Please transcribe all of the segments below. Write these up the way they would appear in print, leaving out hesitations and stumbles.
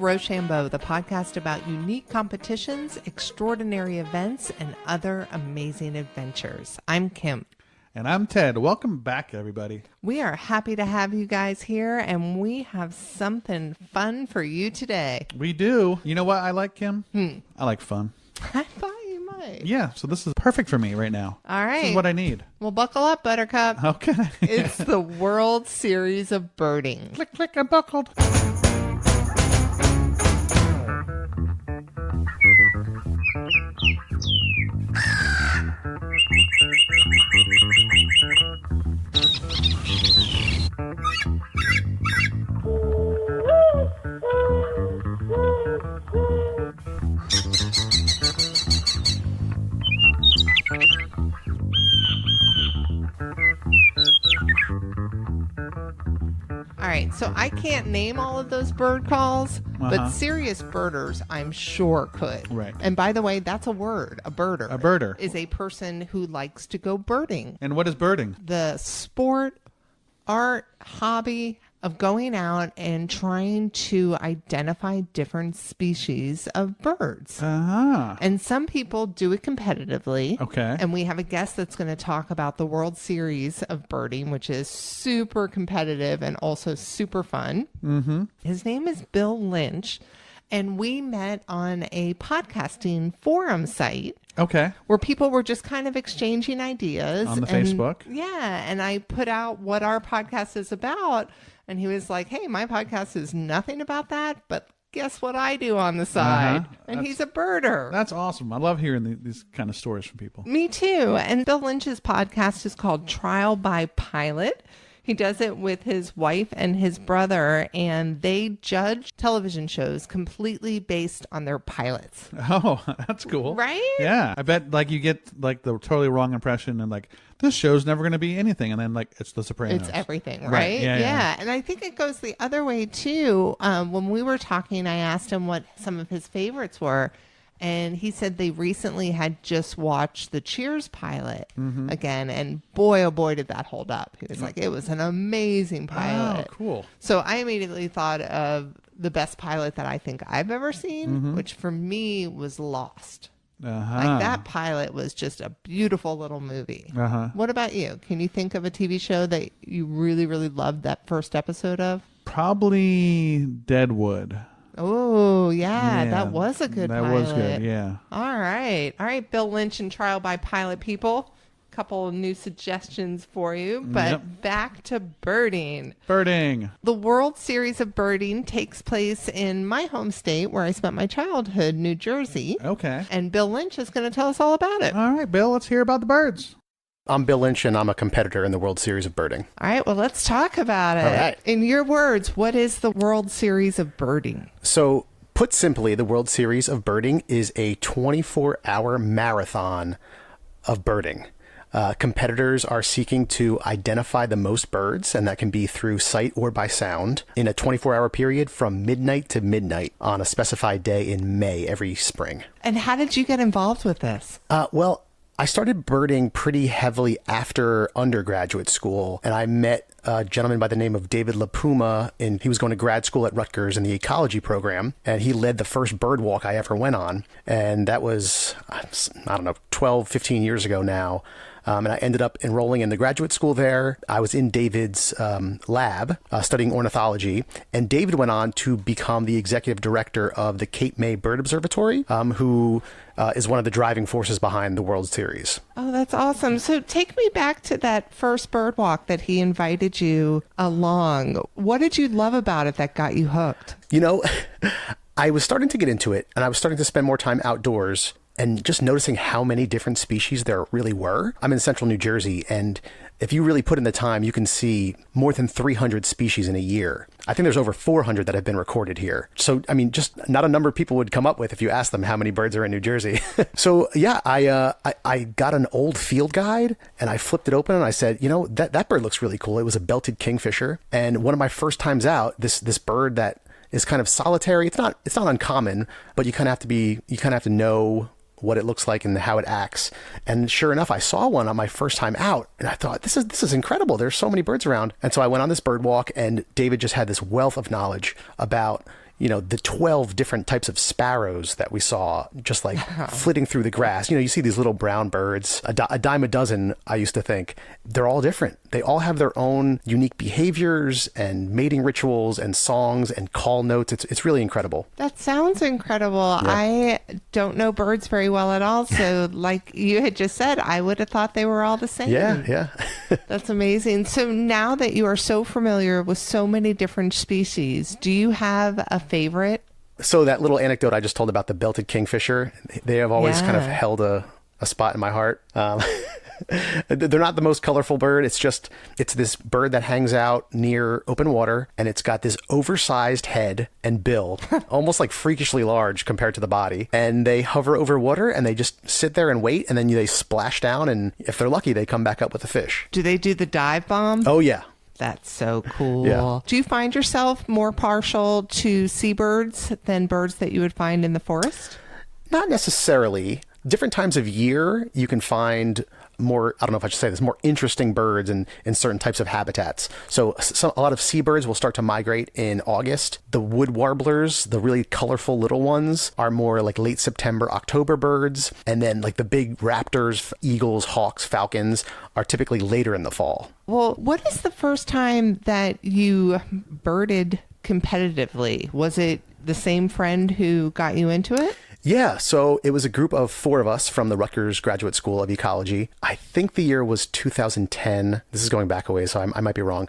Rochambeau, the podcast about unique competitions, extraordinary events, and other amazing adventures. I'm Kim. And I'm Ted. Welcome back, everybody. We are happy to have you guys here, and we have something fun for you today. We do. You know what I like, Kim? I like fun. I thought you might. Yeah, so this is perfect for me right now. All right. This is what I need. Well, buckle up, Buttercup. Okay. It's the World Series of Birding. Click, click, I'm buckled. All right, so I can't name all of those bird calls, but serious birders, I'm sure could. Right. And by the way, that's a word, a birder. A birder. Is a person who likes to go birding. And what is birding? The sport, art, hobby of going out and trying to identify different species of birds. Uh-huh. And some people do it competitively. Okay. And we have a guest that's going to talk about the World Series of Birding, which is super competitive and also super fun. Mm-hmm. His name is Bill Lynch. And we met on a podcasting forum site. Okay. Where people were just kind of exchanging ideas. On the Facebook? Yeah. And I put out what our podcast is about. And he was like, hey, my podcast is nothing about that, but guess what I do on the side? And he's a birder. That's awesome. I love hearing these kind of stories from people. Me too. And Bill Lynch's podcast is called Trial by Pilot. He does it with his wife and his brother, and they judge television shows completely based on their pilots. Oh, that's cool. Right? Yeah. I bet you get the totally wrong impression and this show's never going to be anything. And then it's The Sopranos. It's everything, right? Yeah. And I think it goes the other way too. When we were talking, I asked him what some of his favorites were. And he said they recently had just watched the Cheers pilot again. And boy, oh boy, did that hold up. He was like, it was an amazing pilot. Oh, cool. So I immediately thought of the best pilot that I think I've ever seen, which for me was Lost. Like that pilot was just a beautiful little movie. What about you? Can you think of a TV show that you really, really loved that first episode of? Probably Deadwood. Oh, yeah, that was a good pilot. That was good, yeah. All right, Bill Lynch and Trial by Pilot people. A couple of new suggestions for you, but back to birding. Birding. The World Series of Birding takes place in my home state where I spent my childhood, New Jersey. Okay. And Bill Lynch is going to tell us all about it. All right, Bill, let's hear about the birds. I'm Bill Lynch, and I'm a competitor in the World Series of Birding. All right, well, let's talk about it. All right. In your words, what is the World Series of Birding? So, put simply, the World Series of Birding is a 24-hour marathon of birding. Competitors are seeking to identify the most birds, and that can be through sight or by sound, in a 24-hour period from midnight to midnight on a specified day in May every spring. And how did you get involved with this? Well, I started birding pretty heavily after undergraduate school, and I met a gentleman by the name of David LaPuma, and he was going to grad school at Rutgers in the ecology program, and he led the first bird walk I ever went on, and that was, 12, 15 years ago now. And I ended up enrolling in the graduate school there. I was in David's lab studying ornithology. And David went on to become the executive director of the Cape May Bird Observatory, who is one of the driving forces behind the World Series. Oh, that's awesome. So take me back to that first bird walk that he invited you along. What did you love about it that got you hooked? You know, I was starting to get into it, and I was starting to spend more time outdoors. And just noticing how many different species there really were. I'm in central New Jersey, and if you really put in the time, you can see more than 300 species in a year. I think there's over 400 that have been recorded here. So, I mean, just not a number people would come up with if you asked them how many birds are in New Jersey. So, yeah, I got an old field guide, and I flipped it open, and I said, you know, that bird looks really cool. It was a belted kingfisher. And one of my first times out, this bird that is kind of solitary. It's not uncommon, but you kind of have to know what it looks like and how it acts. And sure enough, I saw one on my first time out, and I thought, this is incredible. There's so many birds around. And so I went on this bird walk, and David just had this wealth of knowledge about, the 12 different types of sparrows that we saw just like flitting through the grass. You see these little brown birds, a dime a dozen, I used to think. They're all different. They all have their own unique behaviors and mating rituals and songs and call notes. It's really incredible. That sounds incredible. Yeah. I don't know birds very well at all. So like you had just said, I would have thought they were all the same. Yeah. That's amazing. So now that you are so familiar with so many different species, do you have a favorite? So that little anecdote I just told about the belted kingfisher, they have always kind of held a spot in my heart. They're not the most colorful bird. It's this bird that hangs out near open water, and it's got this oversized head and bill, almost like freakishly large compared to the body. And they hover over water, and they just sit there and wait, and then they splash down, and if they're lucky, they come back up with a fish. Do they do the dive bomb? Oh, yeah. That's so cool. Yeah. Do you find yourself more partial to seabirds than birds that you would find in the forest? Not necessarily. Different times of year, you can find more, I don't know if I should say this, more interesting birds in certain types of habitats. So a lot of seabirds will start to migrate in August. The wood warblers, the really colorful little ones, are more like late September, October birds. And then like the big raptors, eagles, hawks, falcons are typically later in the fall. Well, what is the first time that you birded competitively? Was it the same friend who got you into it? Yeah, so it was a group of 4 of us from the Rutgers Graduate School of Ecology. I think the year was 2010. This is going back a ways, so I might be wrong.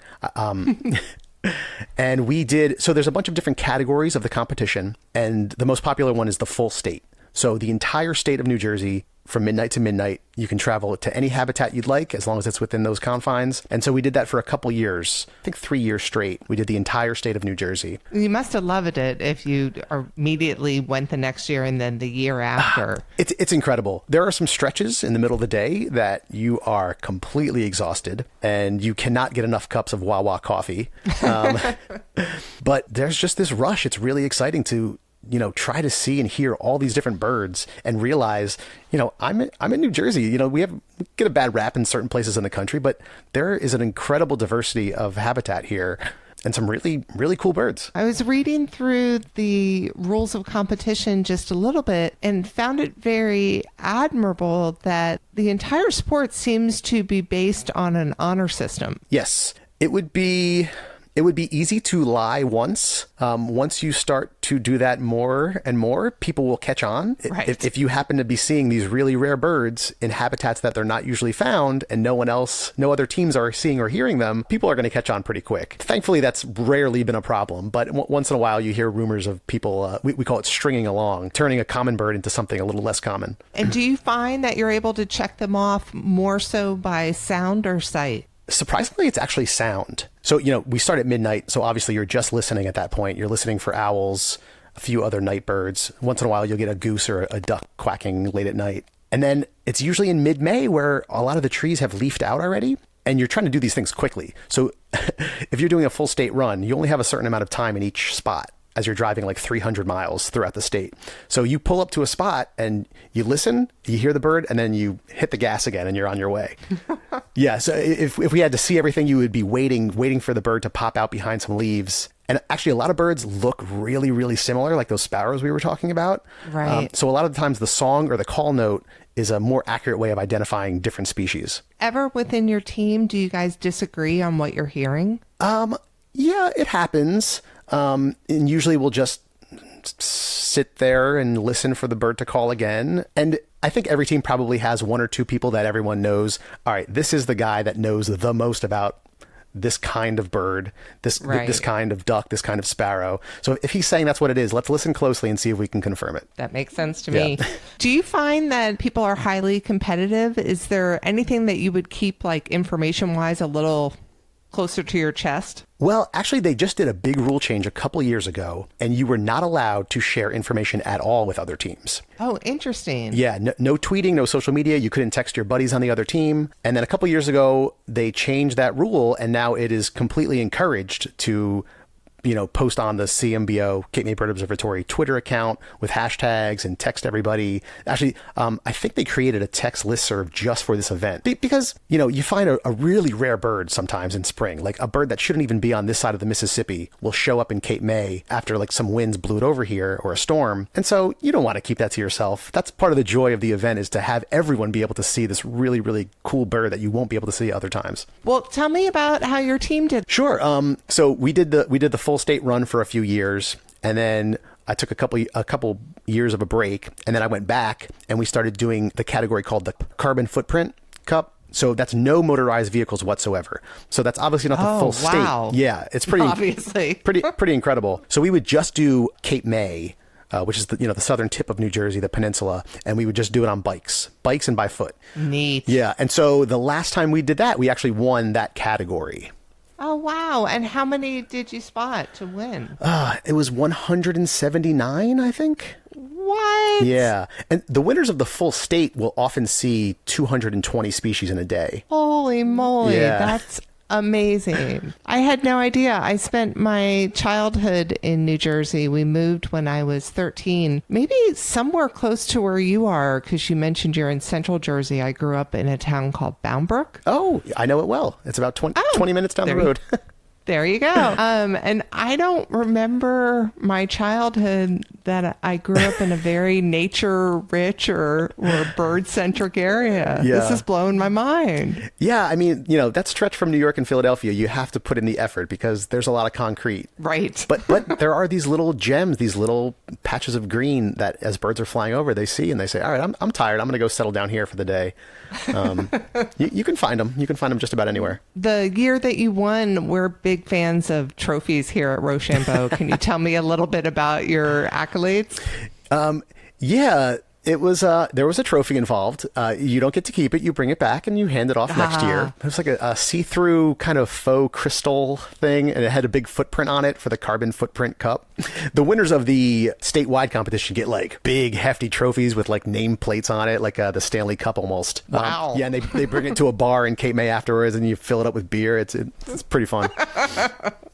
And we did, so there's a bunch of different categories of the competition, and the most popular one is the full state. So the entire state of New Jersey, from midnight to midnight, you can travel to any habitat you'd like, as long as it's within those confines. And so we did that for a couple years, I think 3 years straight. We did the entire state of New Jersey. You must have loved it if you immediately went the next year and then the year after. It's incredible. There are some stretches in the middle of the day that you are completely exhausted and you cannot get enough cups of Wawa coffee. But there's just this rush. It's really exciting to try to see and hear all these different birds and realize, I'm in New Jersey. We get a bad rap in certain places in the country, but there is an incredible diversity of habitat here and some really, really cool birds. I was reading through the rules of competition just a little bit and found it very admirable that the entire sport seems to be based on an honor system. Yes, it would be easy to lie once. Once you start to do that more and more, people will catch on. Right. If you happen to be seeing these really rare birds in habitats that they're not usually found and no other teams are seeing or hearing them, people are going to catch on pretty quick. Thankfully, that's rarely been a problem. But once in a while, you hear rumors of people, we call it stringing along, turning a common bird into something a little less common. And do you find that you're able to check them off more so by sound or sight? Surprisingly, it's actually sound. So, we start at midnight. So obviously you're just listening at that point. You're listening for owls, a few other night birds. Once in a while, you'll get a goose or a duck quacking late at night. And then it's usually in mid-May where a lot of the trees have leafed out already. And you're trying to do these things quickly. So if you're doing a full state run, you only have a certain amount of time in each spot as you're driving like 300 miles throughout the state. So you pull up to a spot and you listen, you hear the bird, and then you hit the gas again and you're on your way. Yeah, so if we had to see everything, you would be waiting for the bird to pop out behind some leaves. And actually, a lot of birds look really, really similar, like those sparrows we were talking about. Right. So a lot of the times the song or the call note is a more accurate way of identifying different species. Ever within your team, do you guys disagree on what you're hearing? Yeah, it happens. And usually we'll just sit there and listen for the bird to call again. And I think every team probably has 1 or 2 people that everyone knows. All right, this is the guy that knows the most about this kind of bird, this kind of duck, this kind of sparrow. So if he's saying that's what it is, let's listen closely and see if we can confirm it. That makes sense to me. Do you find that people are highly competitive? Is there anything that you would keep, like information-wise, a little closer to your chest? Well, actually, they just did a big rule change a couple years ago, and you were not allowed to share information at all with other teams. Oh, interesting. Yeah, no tweeting, no social media. You couldn't text your buddies on the other team. And then a couple years ago, they changed that rule, and now it is completely encouraged to post on the CMBO, Cape May Bird Observatory Twitter account with hashtags and text everybody. Actually, I think they created a text listserv just for this event because, you find a really rare bird sometimes in spring, like a bird that shouldn't even be on this side of the Mississippi will show up in Cape May after like some winds blew it over here or a storm. And so you don't want to keep that to yourself. That's part of the joy of the event, is to have everyone be able to see this really, really cool bird that you won't be able to see other times. Well, tell me about how your team did. Sure. So we did the full state run for a few years, and then I took a couple years of a break, and then I went back and we started doing the category called the Carbon Footprint Cup. So that's no motorized vehicles whatsoever. So that's obviously not the full state. Yeah, it's pretty obviously pretty incredible. So we would just do Cape May, which is the southern tip of New Jersey, the peninsula, and we would just do it on bikes and by foot. Neat. Yeah, and so the last time we did that, we actually won that category. Oh, wow. And how many did you spot to win? It was 179, I think. What? Yeah. And the winners of the full state will often see 220 species in a day. Holy moly. Yeah. That's amazing. I had no idea. I spent my childhood in New Jersey. We moved when I was 13, maybe somewhere close to where you are, because you mentioned you're in central Jersey. I grew up in a town called Bound Brook. Oh, I know it well. It's about 20 minutes down the road. There you go. And I don't remember my childhood that I grew up in a very nature-rich or bird-centric area. Yeah. This is blowing my mind. Yeah, I mean, that stretch from New York and Philadelphia, you have to put in the effort because there's a lot of concrete. Right. But there are these little gems, these little patches of green that as birds are flying over, they see and they say, all right, I'm tired. I'm going to go settle down here for the day. You can find them. You can find them just about anywhere. The year that you won, we're big fans of trophies here at Rochambeau. Can you tell me a little bit about your accolades? Yeah. It was there was a trophy involved. You don't get to keep it. You bring it back and you hand it off next year. It was like a see-through kind of faux crystal thing, and it had a big footprint on it for the Carbon Footprint Cup. The winners of the statewide competition get like big, hefty trophies with like nameplates on it, like the Stanley Cup almost. Wow. Yeah, and they bring it to a bar in Cape May afterwards, and you fill it up with beer. It's pretty fun.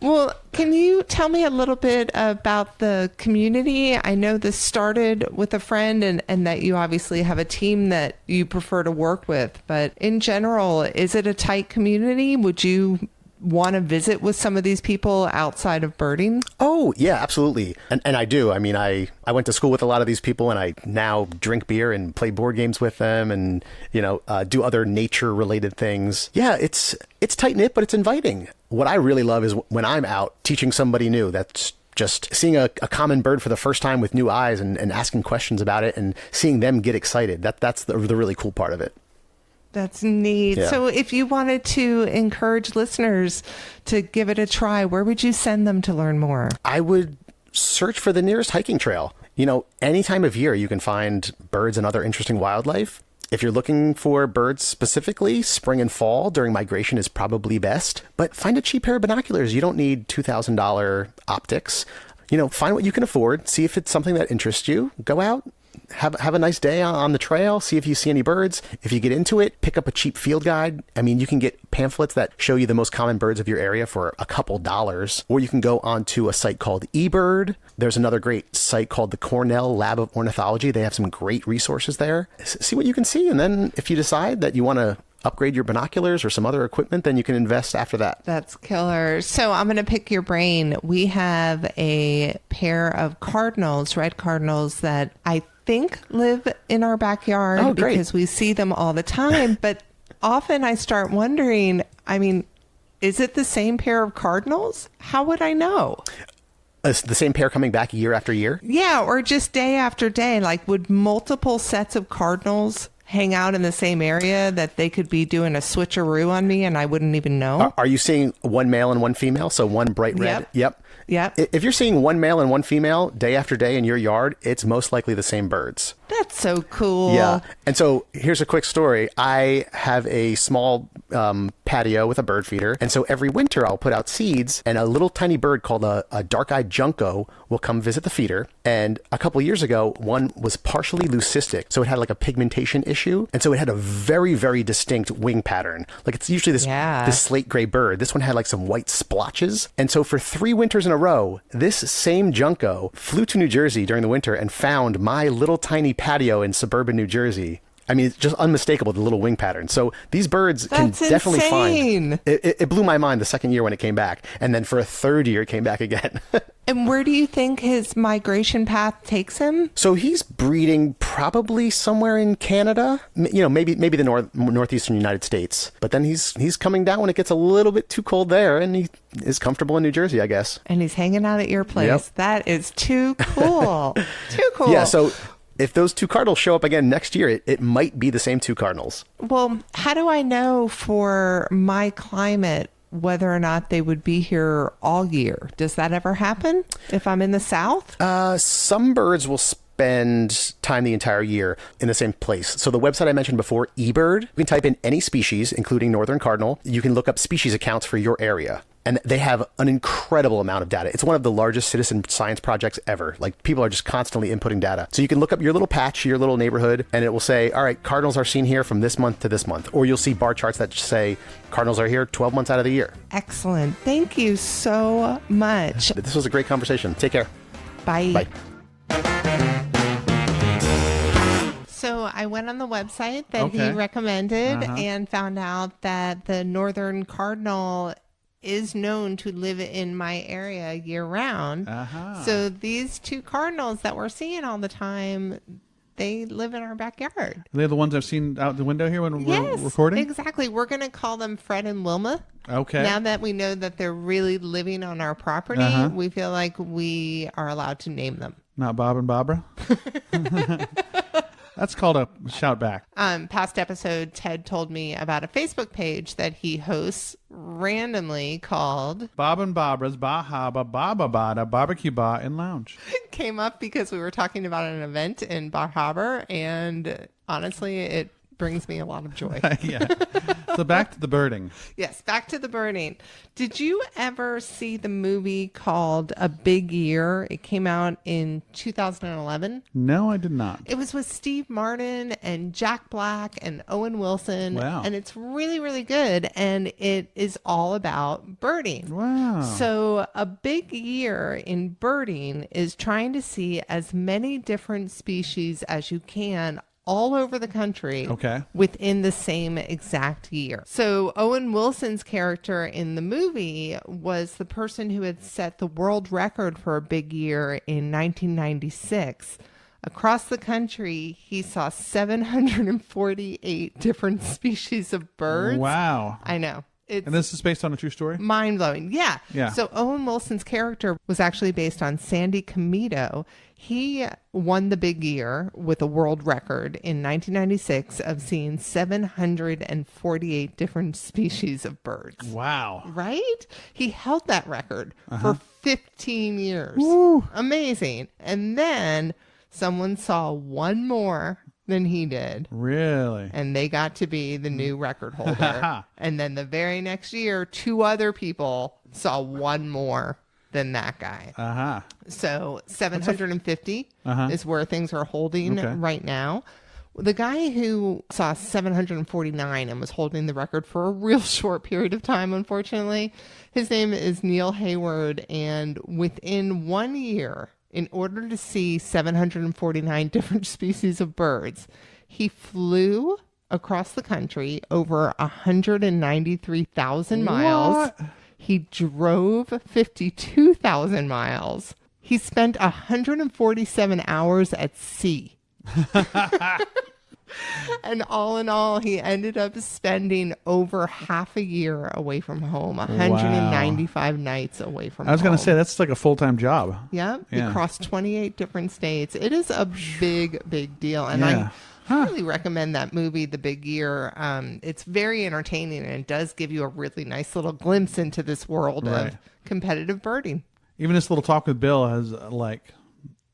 Well, can you tell me a little bit about the community? I know this started with a friend and that you obviously have a team that you prefer to work with, but in general, is it a tight community? Would you want to visit with some of these people outside of birding? Oh, yeah, absolutely. And I do. I mean, I went to school with a lot of these people, and I now drink beer and play board games with them and, do other nature-related things. Yeah, it's tight-knit, but it's inviting. What I really love is when I'm out teaching somebody new that's just seeing a common bird for the first time with new eyes and asking questions about it and seeing them get excited. That's the really cool part of it. That's neat. Yeah. So if you wanted to encourage listeners to give it a try, where would you send them to learn more? I would search for the nearest hiking trail. Any time of year you can find birds and other interesting wildlife. If you're looking for birds specifically, spring and fall during migration is probably best. But find a cheap pair of binoculars. You don't need $2,000 optics. Find what you can afford. See if it's something that interests you. Go out. Have a nice day on the trail. See if you see any birds. If you get into it, pick up a cheap field guide. I mean, you can get pamphlets that show you the most common birds of your area for a couple dollars. Or you can go onto a site called eBird. There's another great site called the Cornell Lab of Ornithology. They have some great resources there. See what you can see. And then if you decide that you want to upgrade your binoculars or some other equipment, then you can invest after that. That's killer. So I'm going to pick your brain. We have a pair of cardinals, red cardinals, that I think live in our backyard because we see them all the time. But often I start wondering, is it the same pair of cardinals? How would I know? The same pair coming back year after year? Yeah, or just day after day. Like, would multiple sets of cardinals hang out in the same area that they could be doing a switcheroo on me and I wouldn't even know? Are you seeing one male and one female? So one bright red? Yep. If you're seeing one male and one female day after day in your yard, it's most likely the same birds. That's so cool. Yeah. And so here's a quick story. I have a small patio with a bird feeder. And so every winter I'll put out seeds, and a little tiny bird called a dark-eyed junco will come visit the feeder. And a couple years ago, one was partially leucistic. So it had like a pigmentation issue. And so it had a very, very distinct wing pattern. Like it's usually this slate gray bird. This one had like some white splotches. And so for 3 winters in a row, this same junco flew to New Jersey during the winter and found my little tiny patio in suburban New Jersey. I mean, it's just unmistakable, the little wing pattern. So these birds can definitely find. It blew my mind the second year when it came back. And then for a third year, it came back again. And where do you think his migration path takes him? So he's breeding probably somewhere in Canada, maybe the northeastern United States. But then he's coming down when it gets a little bit too cold there, and he is comfortable in New Jersey, I guess. And he's hanging out at your place. Yep. That is too cool. Too cool. Yeah, so if those 2 cardinals show up again next year, it might be the same 2 cardinals. Well, how do I know for my climate whether or not they would be here all year? Does that ever happen if I'm in the South? Some birds will spend time the entire year in the same place. So the website I mentioned before, eBird, you can type in any species, including northern cardinal. You can look up species accounts for your area. And they have an incredible amount of data. It's one of the largest citizen science projects ever. Like, people are just constantly inputting data. So you can look up your little patch, your little neighborhood, and it will say, all right, cardinals are seen here from this month to this month. Or you'll see bar charts that say cardinals are here 12 months out of the year. Excellent. Thank you so much. This was a great conversation. Take care. Bye. Bye. So I went on the website that he recommended and found out that the northern cardinal is known to live in my area year round. So these 2 cardinals that we're seeing all the time, they live in our backyard. They're the ones I've seen out the window here when we're recording? Exactly. We're going to call them Fred and Wilma. Okay. Now that we know that they're really living on our property, we feel like we are allowed to name them. Not Bob and Barbara? That's called a shout back. Past episode, Ted told me about a Facebook page that he hosts randomly called Bob and Barbara's Bahaba Baba Bada Barbecue Bar and Lounge. Came up because we were talking about an event in Bar Harbor, and honestly, it brings me a lot of joy. Yeah. So back to the birding. Yes, back to the birding. Did you ever see the movie called A Big Year? It came out in 2011. No, I did not. It was with Steve Martin and Jack Black and Owen Wilson. Wow. And it's really, really good. And it is all about birding. Wow. So A Big Year in birding is trying to see as many different species as you can all over the country within the same exact year. So Owen Wilson's character in the movie was the person who had set the world record for a big year in 1996. Across the country, he saw 748 different species of birds. Wow. I know. And this is based on a true story? Mind-blowing. Yeah. Yeah. So Owen Wilson's character was actually based on Sandy Comito. He won the big year with a world record in 1996 of seeing 748 different species of birds. Wow. Right? He held that record for 15 years. Woo. Amazing. And then someone saw one more than he did. Really? And they got to be the new record holder. And then the very next year, 2 other people saw one more than that guy. So 750 is where things are holding right now. The guy who saw 749 and was holding the record for a real short period of time, unfortunately, his name is Neil Hayward. And within 1 year, in order to see 749 different species of birds, he flew across the country over 193,000 miles. What? He drove 52,000 miles. He spent 147 hours at sea. And all in all, he ended up spending over half a year away from home, 195 nights away from home. I was going to say, that's like a full-time job. Yep. Yeah. He crossed 28 different states. It is a big, big deal. And I highly recommend that movie, The Big Year. It's very entertaining, and it does give you a really nice little glimpse into this world of competitive birding. Even this little talk with Bill has, like,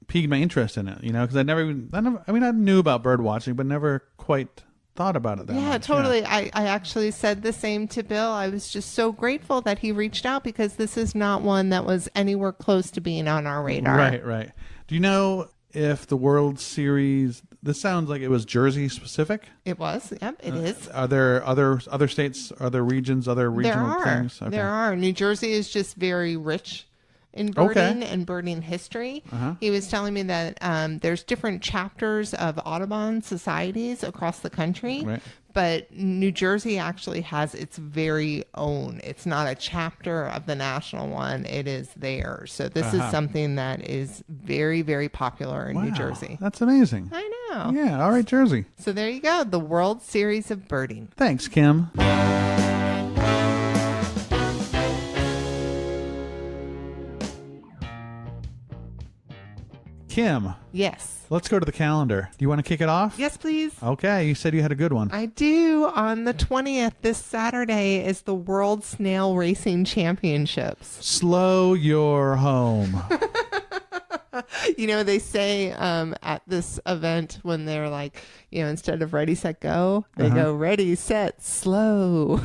piqued my interest in it, because I knew about bird watching, but never quite thought about it that much. Yeah, totally. Yeah. I actually said the same to Bill. I was just so grateful that he reached out because this is not one that was anywhere close to being on our radar. Right. Do you know if the World Series, this sounds like it was Jersey specific? It was. Yep, it is. Are there other states, other regions, other regional things? Okay. There are. New Jersey is just very rich in birding and birding history. He was telling me that there's different chapters of Audubon societies across the country, right. But New Jersey actually has its very own. It's not a chapter of the national one. It is theirs. So this is something that is very, very popular in New Jersey. That's amazing. I know. Yeah. All right, Jersey. So there you go. The World Series of Birding. Thanks, Kim. Kim. Yes. Let's go to the calendar. Do you want to kick it off? Yes, please. Okay. You said you had a good one. I do. On the 20th, this Saturday, is the World Snail Racing Championships. Slow your home. They say at this event when they're like, instead of ready, set, go, they go ready, set, slow.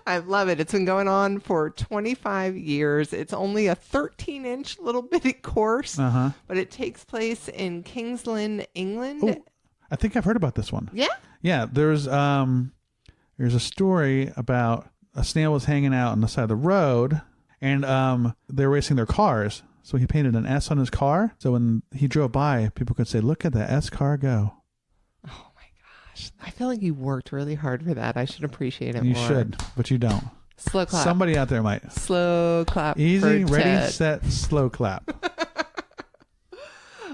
I love it. It's been going on for 25 years. It's only a 13-inch little bitty course, but it takes place in Kings Lynn, England. Ooh, I think I've heard about this one. Yeah? Yeah, there's a story about a snail was hanging out on the side of the road, and they were racing their cars. So he painted an S on his car. So when he drove by, people could say, "Look at the S car go." Oh my gosh. I feel like you worked really hard for that. I should appreciate it more. You should, but you don't. Slow clap. Somebody out there might. Slow clap. Easy, for ready, Ted. set, slow clap.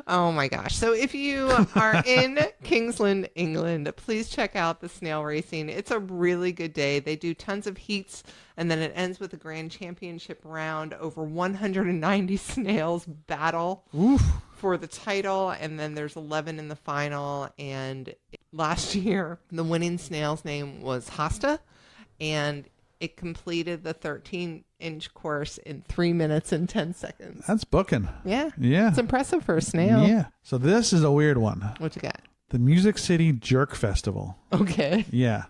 Oh my gosh. So if you are in Kingsland, England, please check out the snail racing. It's a really good day. They do tons of heats, and then it ends with a grand championship round. Over 190 snails battle for the title, and then there's 11 in the final. And last year, the winning snail's name was Hosta, and it completed the 13-inch course in 3 minutes and 10 seconds. That's booking. Yeah. Yeah. It's impressive for a snail. Yeah. So this is a weird one. What you got? The Music City Jerk Festival. Okay. Yeah.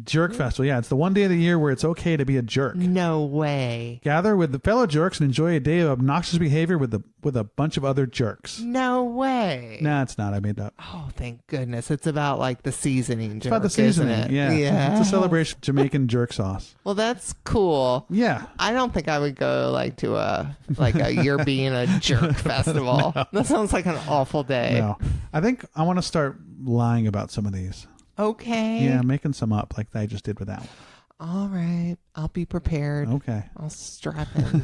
Jerk Festival. Yeah. It's the one day of the year where it's okay to be a jerk. No way. Gather with the fellow jerks and enjoy a day of obnoxious behavior with a bunch of other jerks. No way. Nah, it's not. I made that. Oh, thank goodness. It's about like the seasoning jerk, it's about the seasoning. Isn't it? Yeah. It's a celebration of Jamaican jerk sauce. Well, that's cool. Yeah. I don't think I would go like to a you're being a jerk festival. No. That sounds like an awful day. No. I think I want to start lying about some of these. Okay. Yeah, making some up like I just did with that one. All right. I'll be prepared. Okay. I'll strap in.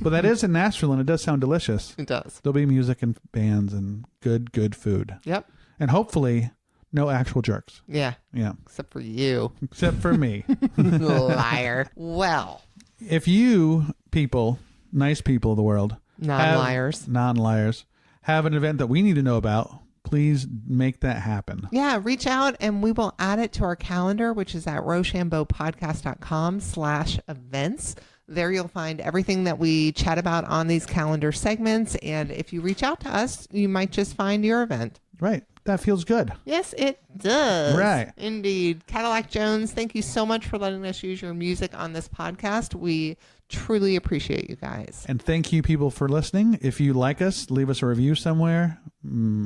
But that is in Nashville, and it does sound delicious. It does. There'll be music and bands and good food. Yep. And hopefully no actual jerks. Yeah. Yeah. Except for you. Except for me. Liar. Well. If you people, nice people of the world. Non-liars. Have an event that we need to know about, please make that happen. Yeah, reach out and we will add it to our calendar, which is at rochambeaupodcast.com/events. There you'll find everything that we chat about on these calendar segments. And if you reach out to us, you might just find your event. Right. That feels good. Yes, it does. Right. Indeed. Cadillac Jones, thank you so much for letting us use your music on this podcast. We truly appreciate you guys. And thank you, people, for listening. If you like us, leave us a review somewhere,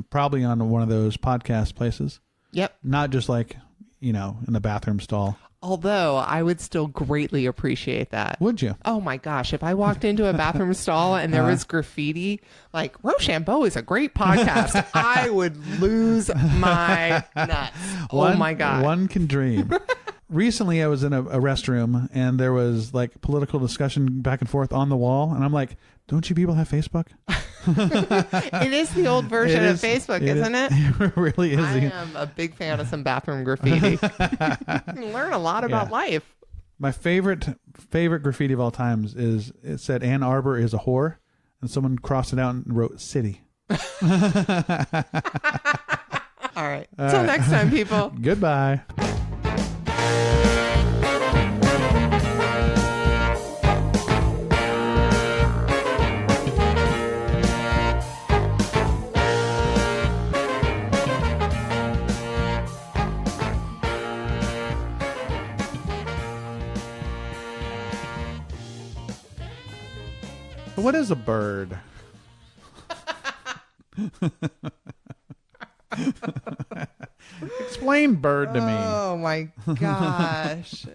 probably on one of those podcast places. Yep. Not just like, in the bathroom stall. Although I would still greatly appreciate that. Would you? Oh my gosh. If I walked into a bathroom stall and there was graffiti, like Rochambeau is a great podcast, I would lose my nuts. Oh my God. One can dream. Recently, I was in a restroom and there was like political discussion back and forth on the wall. And I'm like, don't you people have Facebook? It is the old version of Facebook, isn't it? It really is. I am a big fan of some bathroom graffiti. You can learn a lot about life. My favorite graffiti of all times is it said Ann Arbor is a whore, and someone crossed it out and wrote city. All right. Until next time, people. Goodbye. What is a bird? Explain bird to me. Oh my gosh.